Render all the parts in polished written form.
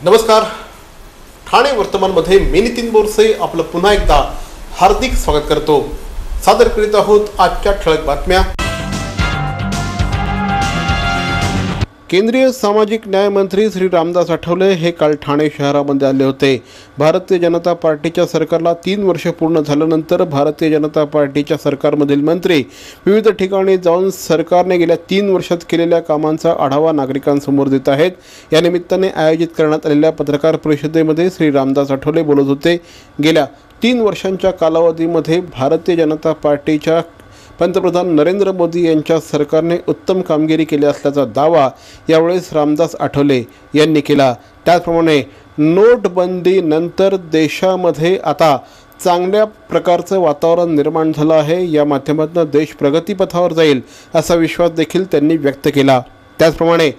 नमस्कार. ठाणे वर्तमानमध्ये मी नितीन बोरसे आपलं पुन्हा एकदा हार्दिक स्वागत करतो. सादर करीत आहोत आजच्या ठळक बातम्या. केंद्रीय सामाजिक न्याय मंत्री श्री रामदास आठवले हे काल ठाणे शहरामध्ये आले होते. भारतीय जनता पार्टीच्या सरकारला 3 वर्ष पूर्ण झाल्यानंतर भारतीय जनता पार्टीच्या सरकारमधील मंत्री विविध ठिकाणी जाऊन सरकारने गेल्या 3 वर्षात केलेल्या कामांचा आढावा नागरिकांसमोर देत आहेत. या निमित्ताने आयोजित करण्यात आलेल्या पत्रकार परिषदेमध्ये श्री रामदास आठवले बोलत होते. गेल्या 3 वर्षांच्या कालावधीमध्ये भारतीय जनता पार्टीच्या पंतप्रधान नरेंद्र मोदी यांच्या सरकारने उत्तम कामगिरी केली असल्याचा दावा यावेळेस रामदास आठवले यांनी केला. त्याचप्रमाणे नोटबंदीनंतर देशामध्ये आता चांगल्या प्रकारचं वातावरण निर्माण झालं आहे. या माध्यमातून देश प्रगतीपथावर जाईल असा विश्वास देखील त्यांनी व्यक्त केला. त्याचप्रमाणे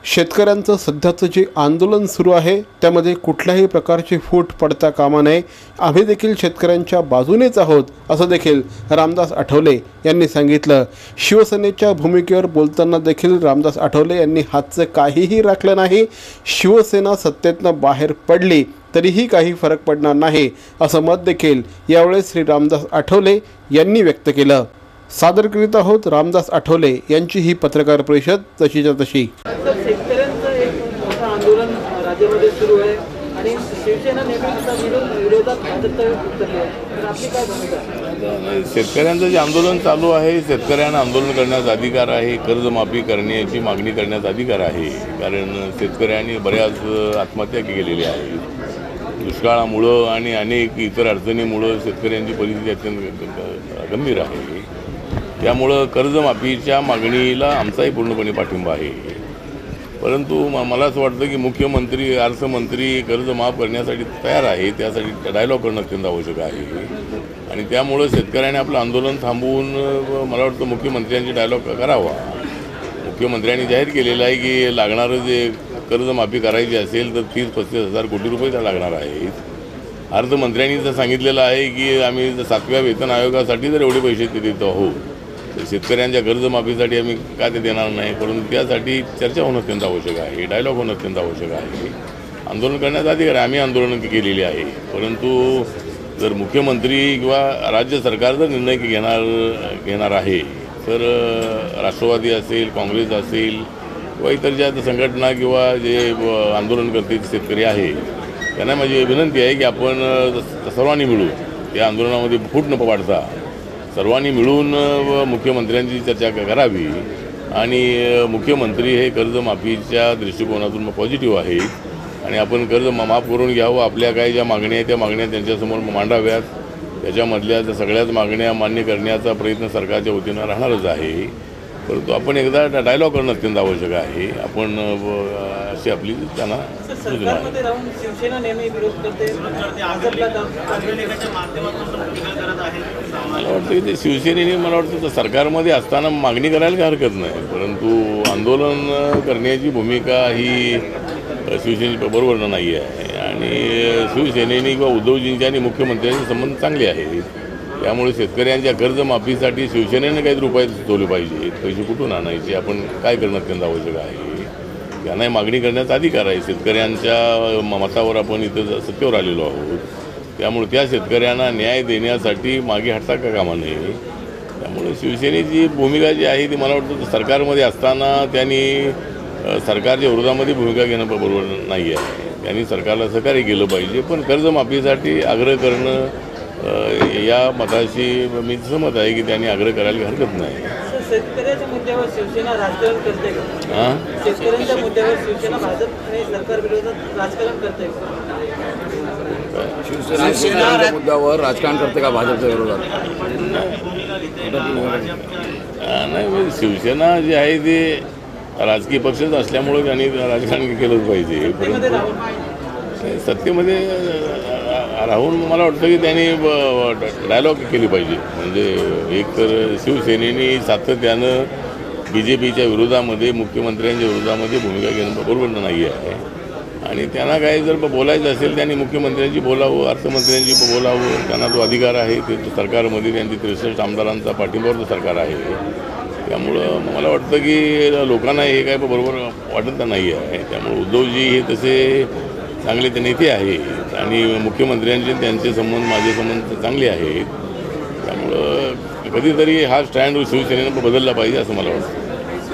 शेतकऱ्यांचं सध्याचं जे आंदोलन सुरू आहे त्यामध्ये कुठल्याही प्रकारची फूट पडता कामा नये. आम्ही देखील शेतकऱ्यांच्या बाजूनेच आहोत असं देखील रामदास आठवले यांनी सांगितलं. शिवसेनेच्या भूमिकेवर बोलताना देखील रामदास आठवले यांनी हातचं काहीही राखलं नाही. शिवसेना सत्तेतनं बाहेर पडली तरीही काही फरक पडणार नाही असं मत देखील यावेळेस श्री रामदास आठवले यांनी व्यक्त केलं. सादर करीत आहोत रामदास आठवले यांची ही पत्रकार परिषद तशीच्या तशी. शेतकऱ्यांचं एक मोठं आंदोलन राज्यामध्ये सुरू आहे आणि शिवसेना नेहमी विरोधात भाजपचं उतरली आहे. तर आपली काय भूमिका? शेतकऱ्यांचं जे आंदोलन चालू आहे, शेतकऱ्यांना आंदोलन करण्याचा अधिकार आहे. कर्जमाफी करण्याची मागणी करण्याचा अधिकार आहे. कारण शेतकऱ्यांनी बऱ्याच आत्महत्या केलेल्या आहेत. दुष्काळामुळं आणि अनेक इतर अडचणीमुळं शेतकऱ्यांची परिस्थिती अत्यंत गंभीर आहे. त्यामुळं कर्जमाफीच्या मागणीला आमचाही पूर्णपणे पाठिंबा आहे. परंतु मला असं वाटतं की मुख्यमंत्री, अर्थमंत्री कर्ज माफ करण्यासाठी तयार आहे. त्यासाठी डायलॉग करणं अत्यंत आवश्यक आहे. आणि त्यामुळं शेतकऱ्याने आपलं आंदोलन थांबवून मला वाटतं मुख्यमंत्र्यांची डायलॉग करावा. मुख्यमंत्र्यांनी जाहीर केलेलं आहे की लागणारं जे कर्जमाफी करायची असेल तर 30-35 हजार कोटी रुपये त्या लागणार आहेत. अर्थमंत्र्यांनी तर सांगितलेलं आहे की आम्ही 7व्या वेतन आयोगासाठी जर एवढे पैसे देत आहोत तर शेतकऱ्यांच्या कर्जमाफीसाठी आम्ही का ते देणार नाही. परंतु त्यासाठी चर्चा होणं अत्यंत आवश्यक आहे. डायलॉग होणं अत्यंत आवश्यक आहे. आंदोलन करण्याचा अधिकार आहे. आम्ही आंदोलन केलेली आहे. परंतु जर मुख्यमंत्री किंवा राज्य सरकार जर निर्णय घेणार आहे तर राष्ट्रवादी असेल, काँग्रेस असेल किंवा इतर ज्या संघटना किंवा जे आंदोलन करते शेतकरी आहे त्यांना माझी विनंती आहे की आपण सर्वांनी मिळून या आंदोलनामध्ये फूट न पाडता सर्वांनी मिळून मुख्यमंत्र्यांची चर्चा करावी. आणि मुख्यमंत्री हे कर्जमाफीच्या दृष्टिकोनातून पॉझिटिव्ह आहेत आणि आपण कर्ज माफ करून घ्यावं. आपल्या काही ज्या मागण्या आहेत त्या मागण्या त्यांच्यासमोर मांडाव्यात. त्याच्यामधल्या त्या सगळ्याच मागण्या मान्य करण्याचा प्रयत्न सरकारच्या वतीनं राहणारच आहे. परंतु आपण एकदा डायलॉग करणं अत्यंत आवश्यक आहे. आपण अशी आपली त्यांना सूचना आहे. मला वाटतं की ते शिवसेनेने मला वाटतं सरकारमध्ये असताना मागणी करायला काही हरकत नाही. परंतु आंदोलन करण्याची भूमिका ही शिवसेनेची बरोबर नाही आहे. आणि शिवसेनेने किंवा उद्धवजींचे आणि मुख्यमंत्र्यांचे संबंध चांगले आहेत. त्यामुळे शेतकऱ्यांच्या कर्जमाफीसाठी शिवसेनेने काहीतरी उपाय सुचवले पाहिजे. पैसे कुठून आणायचे, आपण काय करणं अत्यंत आवश्यक आहे. त्यांनाही मागणी करण्याचा अधिकार आहे. शेतकऱ्यांच्या मतावर आपण इथं सत्तेवर आलेलो आहोत. त्यामुळे त्या शेतकऱ्यांना न्याय देण्यासाठी मागे हटता का कामा नये. त्यामुळे शिवसेनेची भूमिका जी आहे ती मला वाटतं सरकारमध्ये असताना त्यांनी सरकारच्या विरोधामध्ये भूमिका घेणं बरोबर नाही आहे. त्यांनी सरकारला सहकार्य केलं पाहिजे. पण कर्जमाफीसाठी आग्रह करणं या मताशी मी सहमत आहे की त्यांनी आग्रह करायला हरकत नाही. शेतकऱ्याच्या मुद्द्यावर शिवसेना राजकारण करते का? शेतकऱ्यांच्या मुद्द्यावर शिवसेना भाजप आणि सरकार विरोधात राजकारण करते का? शिवसेना मुद्द्यावर राजकारण करते का भाजपच्या विरोधात? नाही, शिवसेना जी आहे ते राजकीय पक्षच असल्यामुळे त्यांनी राजकारण केलंच पाहिजे. परंतु सत्तेमध्ये राहून मला वाटतं की त्यांनी डायलॉग केली पाहिजे. म्हणजे एक तर शिवसेनेने सातत्यानं BJPच्या विरोधामध्ये, मुख्यमंत्र्यांच्या विरोधामध्ये भूमिका घेणं बरोबर नाही आहे. आणि त्यांना काही जर बोलायचं असेल त्यांनी मुख्यमंत्र्यांची बोलावं, अर्थमंत्र्यांची बोलावं. त्यांना तो अधिकार आहे. ते सरकारमध्ये त्यांची 63 आमदारांचा पाठिंब्यावर सरकार आहे. त्यामुळं मला वाटतं की लोकांना हे काय बरोबर वाटत नाही आहे. त्यामुळे उद्धवजी हे तसे चांगले ते नेते आहेत आणि मुख्यमंत्र्यांचे त्यांचे संबंध माझे संबंध चांगले आहेत. त्यामुळं कधीतरी हा स्टँड शिवसेनेनं बदलला पाहिजे असं मला वाटतं.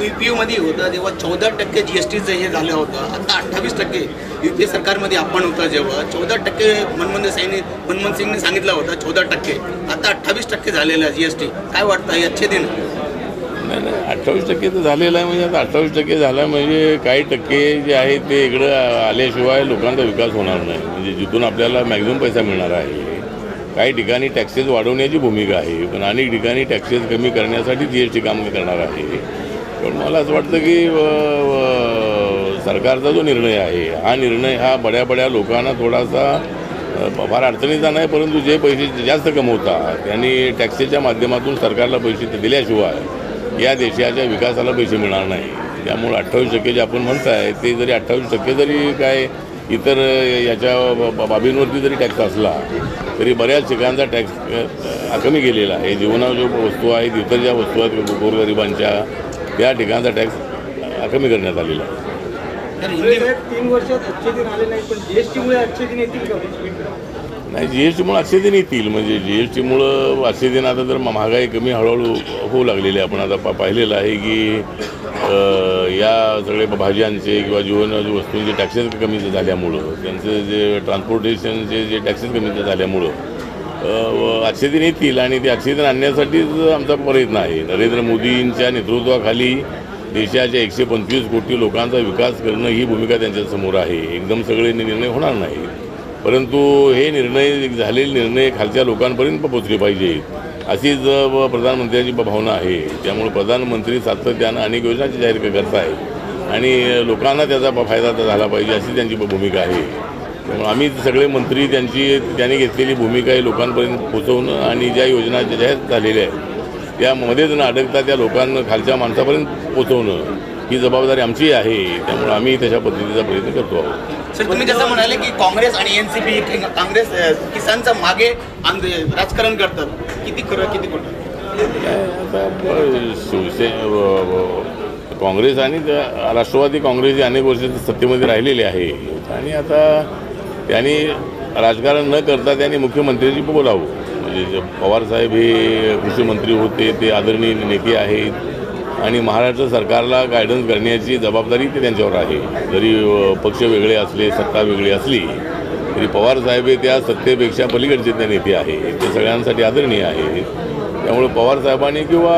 युपीमध्ये होतं तेव्हा 14% GSTचं हे झालं होतं. आता 28% युपी सरकारमध्ये आपण होतं जेव्हा 14% मनमोहन सिंगने सांगितलं होतं 14%. आता 28% झालेलं आहे GST. काय वाटतं हे अच्छे दिन? नाही 28% तर झालेलं आहे. म्हणजे आता 28% झाला म्हणजे काही टक्के जे आहे ते इकडं आल्याशिवाय लोकांचा विकास होणार नाही. म्हणजे जिथून आपल्याला मॅक्झिमम पैसा मिळणार आहे. काही ठिकाणी टॅक्सेस वाढवण्याची भूमिका आहे, पण अनेक ठिकाणी टॅक्सेस कमी करण्यासाठी GST काम करणार आहे. पण मला असं वाटतं की सरकारचा जो निर्णय आहे हा निर्णय हा बड्या लोकांना थोडासा फार अडचणीचा नाही, परंतु जे पैसे जास्त कमवतात त्यांनी टॅक्सेसच्या माध्यमातून सरकारला पैसे दिल्याशिवाय या देशाच्या विकासाला पैसे मिळणार नाही. त्यामुळे 28% जे आपण म्हणताय ते जरी 28% जरी काय इतर याच्या बाबींवरती जरी टॅक्स असला तरी बऱ्याच ठिकाणचा टॅक्स कमी केलेला आहे. जीवनाच्या ज्या वस्तू आहेत, इतर ज्या वस्तू आहेत गोरगरिबांच्या त्या ठिकाणचा टॅक्स कमी करण्यात आलेला आहे. 3 वर्षात अच्छे दिन आले नाही, पण GSTमुळे अच्छे दिन येतील का? नाही, GSTमुळे अच्छे दिन येतील. म्हणजे GSTमुळं अच्छे दिन आता जर महागाई कमी हळूहळू होऊ लागलेली आहे. आपण आता पाहिलेलं आहे की या सगळे भाज्यांचे किंवा जीवनाच्या वस्तूंचे टॅक्सेस कमी झाल्यामुळं, त्यांचं जे ट्रान्सपोर्टेशनचे जे टॅक्सेस कमी झाल्यामुळं अच्छे दिन येतील आणि ते अच्छे दिन आणण्यासाठीच आमचा प्रयत्न आहे. नरेंद्र मोदींच्या नेतृत्वाखाली देशाच्या 125 कोटी लोकांचा विकास करणं ही भूमिका त्यांच्यासमोर आहे. एकदम सगळे निर्णय होणार नाही, परंतु हे झालेले निर्णय खालच्या लोकांपर्यंत पोहोचले पाहिजेत अशीच प्रधानमंत्र्यांची भावना आहे. त्यामुळे प्रधानमंत्री सातत्यानं अनेक योजना जाहीर करत आहेत आणि लोकांना त्याचा फायदा झाला पाहिजे अशी त्यांची भूमिका आहे. त्यामुळे आम्ही सगळे मंत्री त्यांनी घेतलेली भूमिका आहे लोकांपर्यंत पोहोचवणं आणि ज्या योजना जाहीर झालेल्या आहेत त्यामध्येच न अडकता त्या लोकांना खालच्या माणसापर्यंत पोहोचवणं ही जबाबदारी आमची आहे. त्यामुळे आम्ही तशा पद्धतीचा प्रयत्न करतो आहोत. सर, तुम्ही जसं म्हणाले की काँग्रेस आणि NCP काँग्रेस किसानच्या मागे राजकारण करतात, किती खरं किती खोटं? आता काँग्रेस आणि राष्ट्रवादी काँग्रेस ही अनेक वर्ष सत्तेमध्ये राहिलेली आहे आणि आता त्यांनी राजकारण न करता त्यांनी मुख्यमंत्र्यांची बोलावं. म्हणजे पवारसाहेब हे कृषी मंत्री होते, ते आदरणीय नेते आहेत आणि महाराष्ट्र सरकारला गायडन्स करण्याची जबाबदारी ते त्यांच्यावर आहे. जरी पक्ष वेगळे असले, सत्ता वेगळी असली तरी पवारसाहेब हे त्या सत्तेपेक्षा पलीकडचे ते नेते आहेत, ते सगळ्यांसाठी आदरणीय आहेत. त्यामुळे पवारसाहेबांनी किंवा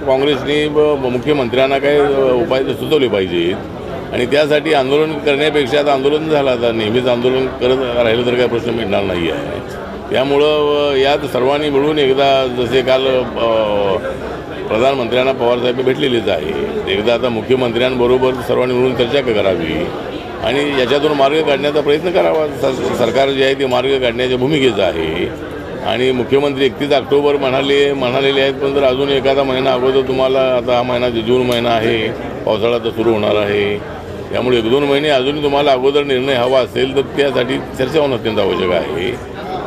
काँग्रेसने मुख्यमंत्र्यांना काही उपाय सुचवले पाहिजेत आणि त्यासाठी आंदोलन करण्यापेक्षा आता आंदोलन झालं, आता नेहमीच आंदोलन करत राहिलं तर काही प्रश्न मिळणार नाही आहे. त्यामुळं यात सर्वांनी मिळून एकदा, जसे काल प्रधानमंत्र्यांना पवारसाहेब भेटलेलेच आहे, एकदा आता मुख्यमंत्र्यांबरोबर सर्वांनी मिळून चर्चा करावी आणि याच्यातून मार्ग काढण्याचा प्रयत्न करावा. सरकार जे आहे ते मार्ग काढण्याच्या भूमिकेचं आहे आणि मुख्यमंत्री 31 ऑक्टोबर म्हणालेले आहेत, पण जर अजून एखादा महिना अगोदर तुम्हाला, आता हा महिना जून महिना आहे, पावसाळा तर सुरू होणार आहे, त्यामुळे 1-2 महिने अजून तुम्हाला अगोदर निर्णय हवा असेल तर त्यासाठी चर्चा होणं अत्यंत आवश्यक आहे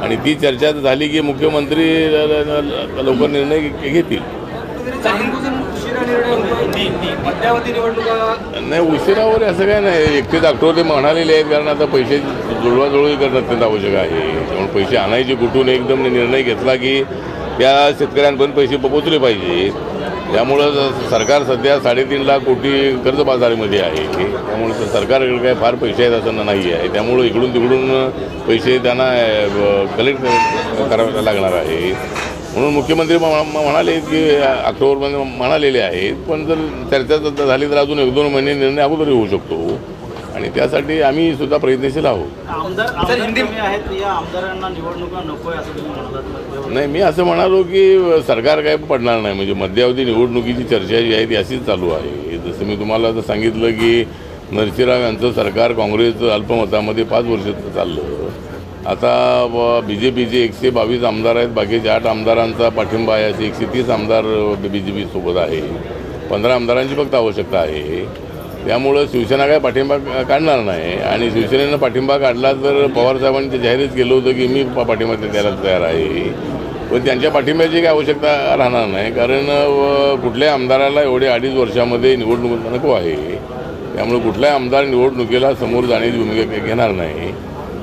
आणि ती चर्चा झाली की मुख्यमंत्री लवकर निर्णय घेतील. नाही, उशिरावर असं काय नाही. 31 ऑक्टोबर ते म्हणालेले आहेत, कारण आता पैसे जुळवाजुळवी करणं अत्यंत आवश्यक आहे. त्यामुळे पैसे आणायचे कुठून एकदम निर्णय घेतला की त्या शेतकऱ्यांपर्यंत पैसे पोहोचले पाहिजे. त्यामुळं सरकार सध्या 3.5 लाख कोटी कर्जबाजारीमध्ये आहे. त्यामुळे सरकारकडे काय फार पैसे आहेत असं नाही आहे. त्यामुळं इकडून तिकडून पैसे त्यांना कलेक्ट करावे लागणार आहे. म्हणून मुख्यमंत्री म्हणाले की ऑक्टोबरमध्ये म्हणालेले आहेत, पण जर चर्चा झाली तर अजून 1-2 महिने निर्णय अगोदर होऊ शकतो आणि त्यासाठी आम्ही सुद्धा प्रयत्नशील आहोत. नाही, मी असं म्हणालो की सरकार काय पडणार नाही. म्हणजे मध्यावधी निवडणुकीची चर्चा जी आहे ती अशीच चालू आहे. जसं मी तुम्हाला आता सांगितलं की नरसिंहराव यांचं सरकार काँग्रेस अल्पमतामध्ये 5 वर्ष चाललं. आता BJPचे 122 आमदार आहेत, बाकीचे 8 आमदारांचा पाठिंबा आहे, असे 130 आमदार BJP सोबत आहे. 15 आमदारांची फक्त आवश्यकता आहे. त्यामुळं शिवसेना काय पाठिंबा काढणार नाही आणि शिवसेनेनं पाठिंबा काढला तर पवारसाहेबांनी ते जाहीरच केलं होतं की मी पाठिंबा द्यायला तयार आहे. पण त्यांच्या पाठिंब्याची काही आवश्यकता राहणार नाही, कारण कुठल्याही आमदाराला एवढे 2.5 वर्षामध्ये निवडणूक नको आहे. त्यामुळे कुठलाही आमदार निवडणुकीला समोर जाण्याची भूमिका घेणार नाही.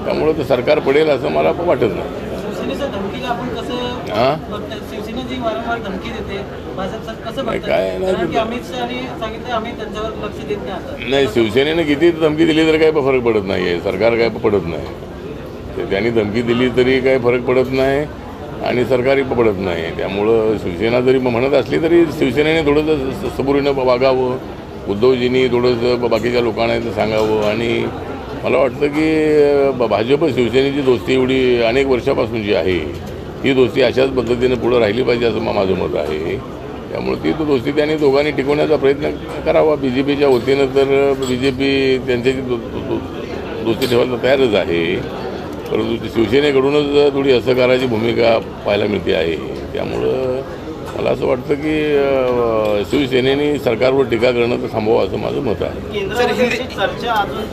त्यामुळे तर सरकार पडेल असं मला वाटत नाही. शिवसेनेच्या धमकीला आपण कसं शिवसेना जी वारंवार धमकी देते भाजप कसं बघताय? काय नाही, कारण की अमित शहानी सांगितलं आम्ही त्यांच्यावर लक्ष देत नाही आता. नाही, शिवसेनेनं किती धमकी दिली तर काही फरक पडत नाही आहे, सरकार काय पडत नाही. ते त्यांनी धमकी दिली तरी काही फरक पडत नाही आणि सरकारही पडत नाही. त्यामुळं शिवसेना जरी म्हणत असली तरी शिवसेनेने थोडंसं सबुरीनं वागावं, उद्धवजींनी थोडंसं बाकीच्या लोकांना सांगावं. आणि मला वाटतं की भाजप शिवसेनेची दोस्ती एवढी अनेक वर्षापासून जी आहे ही दोस्ती अशाच पद्धतीने पुढं राहिली पाहिजे असं माझं मत आहे. त्यामुळे ती दोस्ती त्यांनी दोघांनी टिकवण्याचा प्रयत्न करावा. BJPच्या वतीनं तर BJP त्यांच्याशी दोस्ती ठेवायला तयारच आहे, परंतु शिवसेनेकडूनच थोडी असहकाराची भूमिका पाहायला मिळते आहे. त्यामुळं मला असं वाटतं की शिवसेनेने सरकारवर टीका करणं तर थांबवावं असं माझं मत आहे. केंद्राची चर्चा अजून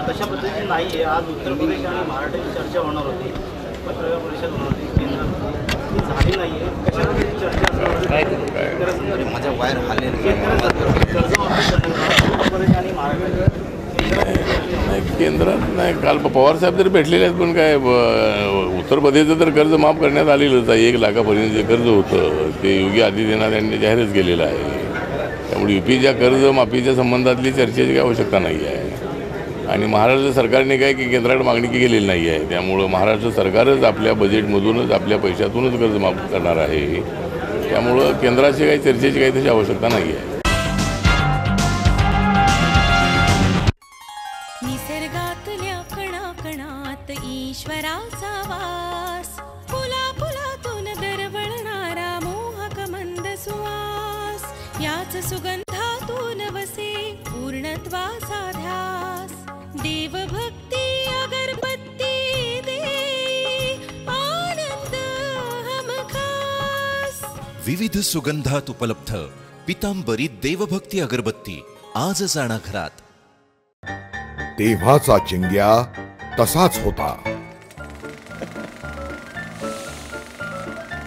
तशा पद्धतीने नाही आहे. आज उत्तर प्रदेश आणि महाराष्ट्राची चर्चा होणार होती, पत्रकार परिषद होणार होती, केंद्रात झाली नाही आहे. कशाप्रकारे चर्चा असणार? माझ्या वायर हालेल आणि महाराष्ट्र नाही, केंद्रात नाही. काल पवारसाहेब तरी भेटलेले आहेत, पण काय उत्तर प्रदेशचं तर कर्ज माफ करण्यात आलेलंच आहे. 1 लाखापर्यंत जे कर्ज होतं ते योगी आदित्यनाथ यांनी जाहीरच केलेलं आहे. त्यामुळे UPच्या कर्जमाफीच्या संबंधातली चर्चेची काही आवश्यकता नाही आहे. आणि महाराष्ट्र सरकारने काय की केंद्राकडे मागणी केलेली नाही आहे. त्यामुळं महाराष्ट्र सरकारच आपल्या बजेटमधूनच आपल्या पैशातूनच कर्ज माफ करणार आहे. त्यामुळं केंद्राची काही चर्चेची काही तशी आवश्यकता नाही आहे. निसर्गातल्या कणाकणात ईश्वराचा वास, फुला फुलातून दरवळणारा मोहक मंद सुवास, याच सुगंधातून वसे पूर्णत्वाचा ध्यास. देवभक्ती अगरबत्ती दे आनंद हमखास. विविध सुगंधात उपलब्ध पितांबरी देवभक्ती अगरबत्ती आजच आणा घरात. तेव्हाचा चिंग्या तसाच होता.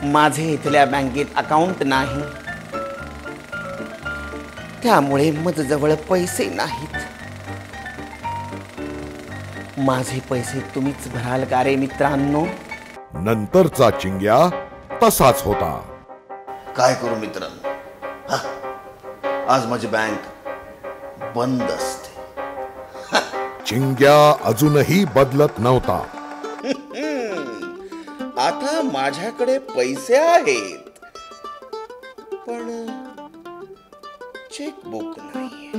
माझे इथल्या बँकेत अकाउंट नाही, त्यामुळे माझ्याजवळ पैसे नाहीत. माझे पैसे तुम्हीच भराल का रे मित्रांनो? नंतरचा चिंग्या तसाच होता. काय करू मित्रांनो, आज माझी बँक बंद असते. चिंग्या अजूनही बदलत नव्हता. आता माझ्याकडे पैसे आहेत, पण चेकबुक नाही.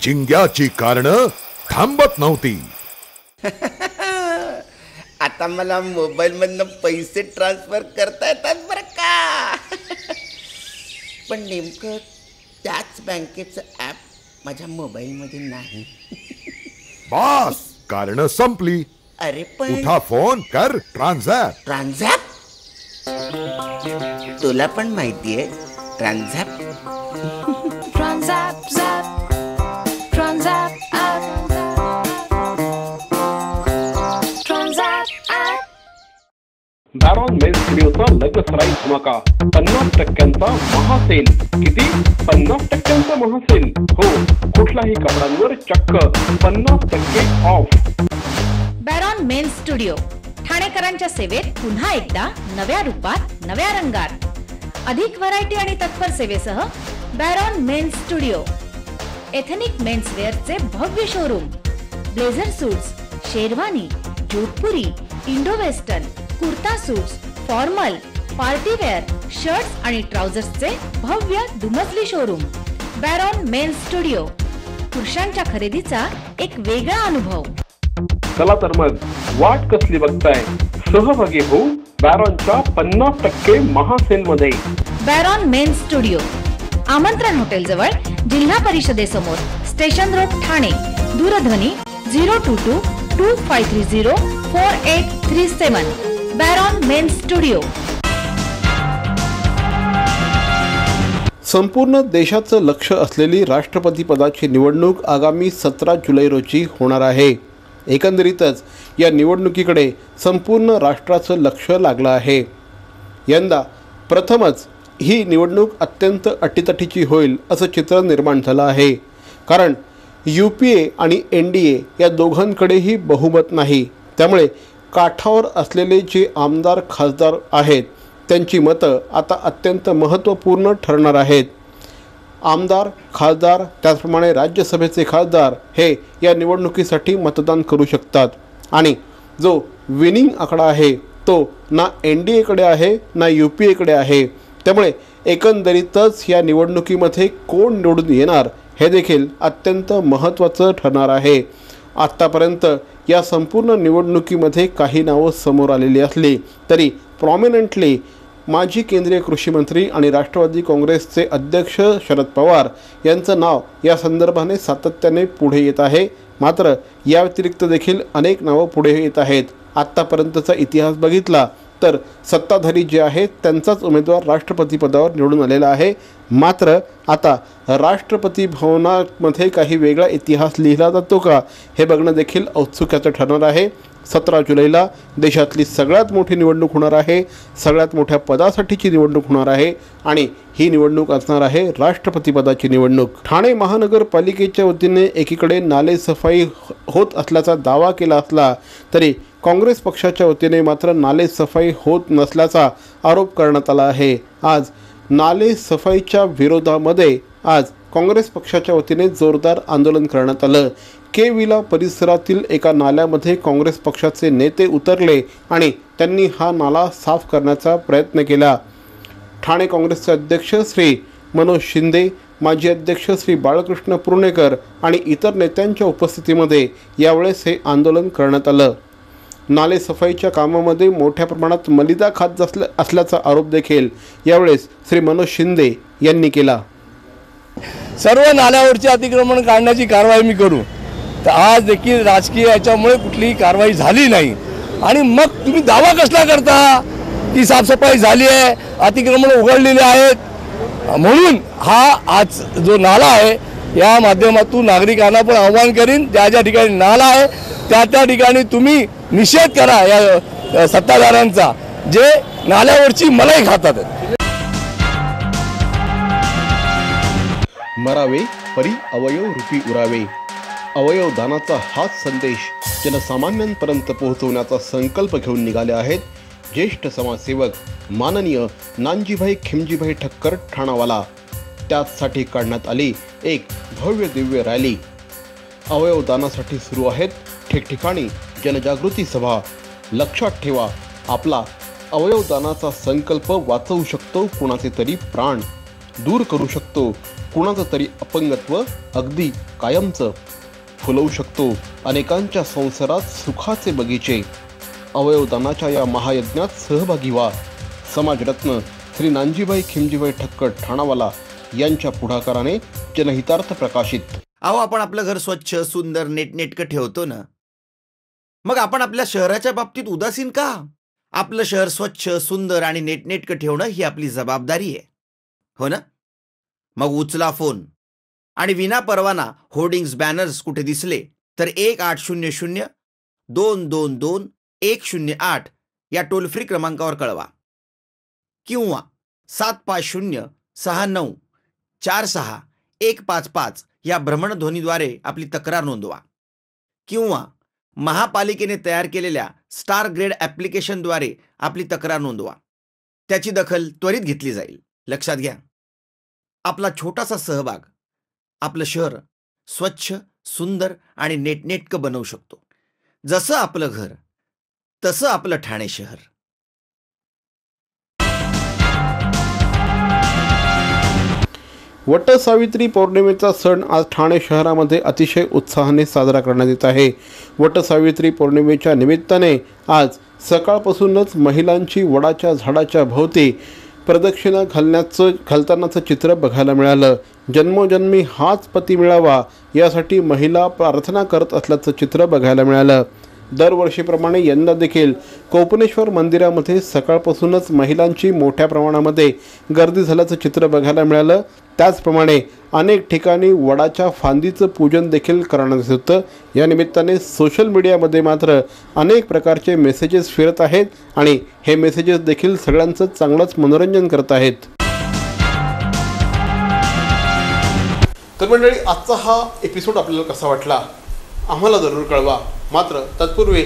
चिंग्याची कारणं थांबत नव्हती. आता मला मोबाईल मधनं पैसे ट्रान्सफर करता येतात बरं का. पण नेमकं त्याच बँकेचं ऍप माझ्या मोबाईलमध्ये नाही. बस कारणं संपली. अरे पण उठा, फोन कर, ट्रान्झॅक्ट. ट्रान्झॅक्ट? तुला पण माहितीये transact? Transact zap, transact app, transact app. Baron mens स्टुडिओचा लग्नसराई धमाका, 50% महासेल. किती? 50% महासेल. हो, कुठल्याही कपड्यांवर चक्क 50% ऑफ. बॅरॉन मेन्स स्टुडिओ ठाणेकरांच्या सेवेत पुन्हा एकदा नव्या रूपात, नव्या रंगात. अधिक व्हरायटी आणि तत्पर सेवेसह बॅरॉन मेन्स स्टुडिओ. एथनिक मेन्सवेअरचे भव्य showroom. Blazer suits, sherwani, Jodhpuri, Indo western, kurta suits, formal, partywear, shirts आणि ट्राउझर्सचे भव्य दुमजली शोरूम. बॅरॉन mens studio. पुरुषांच्या खरेदीचा एक वेगळा अनुभव. चला तर मग वाट कसली बघताय, सहभागी होऊ बॅरॉनच्या 50% महासेल मध्ये. बॅरॉन मेन्स स्टुडिओ, आमंत्रण हॉटेल जवळ, जिल्हा परिषदेसमोर, स्टेशन रोड, ठाणे. दूरध्वनी 022-2530-4837. बॅरॉन मेन्स स्टुडिओ. संपूर्ण देशाचं लक्ष असलेली राष्ट्रपती पदाची निवडणूक आगामी 17 जुलै रोजी होणार आहे. एकंदरीतच या निवडणुकीकडे संपूर्ण राष्ट्राचं लक्ष लागलं आहे. यंदा प्रथमच ही निवडणूक अत्यंत अटीतटीची होईल असं चित्र निर्माण झालं आहे. कारण UPA आणि NDA या दोघांकडेही बहुमत नाही. त्यामुळे काठावर असलेले जे आमदार खासदार आहेत त्यांची मतं आता अत्यंत महत्त्वपूर्ण ठरणार आहेत. आमदार खासदार त्याचप्रमाणे राज्यसभेचे खासदार हे या निवडणुकीसाठी मतदान करू शकतात आणि जो विनिंग आकडा आहे तो ना NDAकडे आहे ना UPAकडे आहे. त्यामुळे एकंदरीतच या निवडणुकीमध्ये कोण निवडून येणार हे देखील अत्यंत महत्त्वाचं ठरणार आहे. आत्तापर्यंत या संपूर्ण निवडणुकीमध्ये काही नावं समोर आलेली असली तरी प्रॉमिनंटली माजी केंद्रीय कृषी मंत्री आणि राष्ट्रवादी काँग्रेसचे अध्यक्ष शरद पवार यांचं नाव या संदर्भाने सातत्याने पुढे येत आहे. मात्र या व्यतिरिक्त देखील अनेक नावं पुढे येत आहेत. आत्तापर्यंतचा इतिहास बघितला तर सत्ताधारी जे आहेत त्यांचाच उमेदवार राष्ट्रपती पदावर निवडून आलेला आहे. मात्र आता राष्ट्रपती भवनामध्ये काही वेगळा इतिहास लिहिला जातो का हे बघणं देखील औत्सुक्याचं ठरणार आहे. 17 जुलैला देशातली सगळ्यात मोठी निवडणूक होणार आहे. सगळ्यात मोठ्या पदासाठीची निवडणूक होणार आहे आणि ही निवडणूक असणार आहे राष्ट्रपती पदाची निवडणूक. ठाणे महानगरपालिकेच्या वतीने एकीकडे नालेसफाई होत असल्याचा दावा केला असला तरी काँग्रेस पक्षाच्या वतीने मात्र नालेसफाई होत नसल्याचा आरोप करण्यात आला आहे. आज नालेसफाईच्या विरोधामध्ये आज काँग्रेस पक्षाच्या वतीने जोरदार आंदोलन करण्यात आलं. केविला परिसरातील एका नाल्यामध्ये काँग्रेस पक्षाचे नेते उतरले आणि त्यांनी हा नाला साफ करण्याचा प्रयत्न केला. ठाणे काँग्रेसचे अध्यक्ष श्री मनोज शिंदे, माजी अध्यक्ष श्री बाळकृष्ण पुर्णेकर आणि इतर नेत्यांच्या उपस्थितीमध्ये यावेळेस हे आंदोलन करण्यात आलं. नालेसफाईच्या कामामध्ये मोठ्या प्रमाणात मलिदा खात असल्याचा आरोप देखील यावेळेस श्री मनोज शिंदे यांनी केला. सर्व नाल्यावरचे अतिक्रमण काढण्याची कारवाई मी करू तर आज देखील राजकीय याच्यामुळे कुठलीही कारवाई झाली नाही आणि मग तुम्ही दावा कसला करता की साफसफाई झाली आहे, अतिक्रमण उघडलेले आहेत. म्हणून हा आज जो नाला आहे या माध्यमातून नागरिकांना पण आव्हान करीन, ज्या ज्या ठिकाणी नाला आहे त्या ठिकाणी तुम्ही निषेध करा या सत्ताधाऱ्यांचा जे नाल्यावरची मलाई खातात. मरावे परी अवयव रूपी उरावे. अवयव दानाचा हाच संदेश जनसामान्यांपर्यंत पोहोचवण्याचा संकल्प घेऊन निघाले आहेत ज्येष्ठ समाजसेवक माननीय नानजीभाई खिमजीभाई ठक्कर ठाणावाला. त्याचसाठी काढण्यात आली एक भव्य दिव्य रॅली. अवयव दानासाठी सुरू आहेत ठिकठिकाणी जनजागृती सभा. लक्षात ठेवा, आपला अवयव दानाचा संकल्प वाचवू शकतो कुणाचे तरी प्राण, दूर करू शकतो कुणाचं तरी अपंगत्व अगदी कायमचं, फुलवू शकतो अनेकांच्या संसारात सुखाचे बगीचे. अवयवदानाच्या या महायज्ञात सहभागी व्हा. समाजरत्न श्री नानजीभाई खिमजीभाई ठक्कर ठाणावाला यांच्या पुढाकाराने जनहितार्थ प्रकाशित. अहो, आपण आपलं घर स्वच्छ सुंदर नीटनेटकं ठेवतो ना, मग आपण आपल्या शहराच्या बाबतीत उदासीन का? आपलं शहर स्वच्छ सुंदर आणि नीटनेटकं ठेवणं ही आपली जबाबदारी आहे, हो ना? मग उचला फोन आणि विना परवाना होर्डिंग्स बॅनर्स कुठे दिसले तर 1800-222-108 या टोल फ्री क्रमांकावर कळवा किंवा 7506946-155 या भ्रमणध्वनीद्वारे आपली तक्रार नोंदवा किंवा महापालिकेने तयार केलेल्या स्टार ग्रेड ॲप्लिकेशनद्वारे आपली तक्रार नोंदवा. त्याची दखल त्वरित घेतली जाईल. लक्षात घ्या, आपला छोटासा सहभाग आपलं शहर स्वच्छ सुंदर आणि नेटनेटकं बनवू शकतो. जसं आपलं घर तसं आपलं ठाणे शहर. वटसावित्री पौर्णिमेचा सण आज ठाणे शहरामध्ये अतिशय उत्साहाने साजरा करण्यात येत आहे. वटसावित्री पौर्णिमेच्या निमित्ताने आज सकाळपासूनच महिलांची वडाच्या झाडाच्या भोवती प्रदक्षिणा घालतानाचं चित्र बघायला मिळालं. जन्मोजन्मी हाच पती मिळावा यासाठी महिला प्रार्थना करत असल्याचं चित्र बघायला मिळालं. दरवर्षीप्रमाणे यंदा देखील कोपनेश्वर मंदिरामध्ये सकाळपासूनच महिलांची मोठ्या प्रमाणामध्ये गर्दी झाल्याचं चित्र बघायला मिळालं. त्याचप्रमाणे अनेक ठिकाणी वडाच्या फांदीचं पूजन देखील करण्यात येत होतं. या निमित्ताने सोशल मीडियामध्ये मात्र अनेक प्रकारचे मेसेजेस फिरत आहेत आणि हे मेसेजेस देखील सगळ्यांचं चांगलंच मनोरंजन करत आहेत. तर मंडळी, आजचा हा एपिसोड आपल्याला कसा वाटला आम्हाला जरूर कळवा. मात्र तत्पूर्वी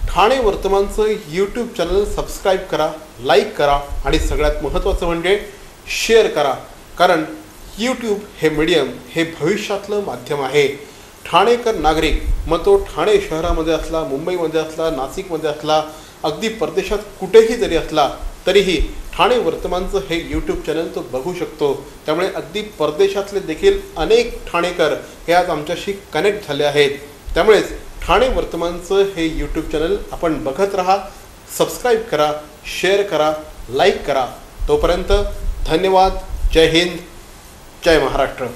ठाणे वर्तमानचं यूट्यूब चॅनल सबस्क्राईब करा, लाईक करा आणि सगळ्यात महत्त्वाचं म्हणजे शेअर करा. कारण यूट्यूब हे मीडियम हे भविष्यातलं माध्यम आहे. ठाणेकर नागरिक, मग तो ठाणे शहरामध्ये असला, मुंबईमध्ये असला, नाशिकमध्ये असला, अगदी परदेशात कुठेही जरी असला तरीही ठाणे वर्तमानचं हे यूट्यूब चॅनल तो बघू शकतो. त्यामुळे अगदी परदेशातले देखील अनेक ठाणेकर हे आज आमच्याशी कनेक्ट झाले आहेत. त्यामुळेच ठाणे वर्तमानचं हे यूट्यूब चॅनल आपण बघत राहा, सबस्क्राईब करा, शेअर करा, लाईक करा. तोपर्यंत धन्यवाद. जय हिंद, जय महाराष्ट्र.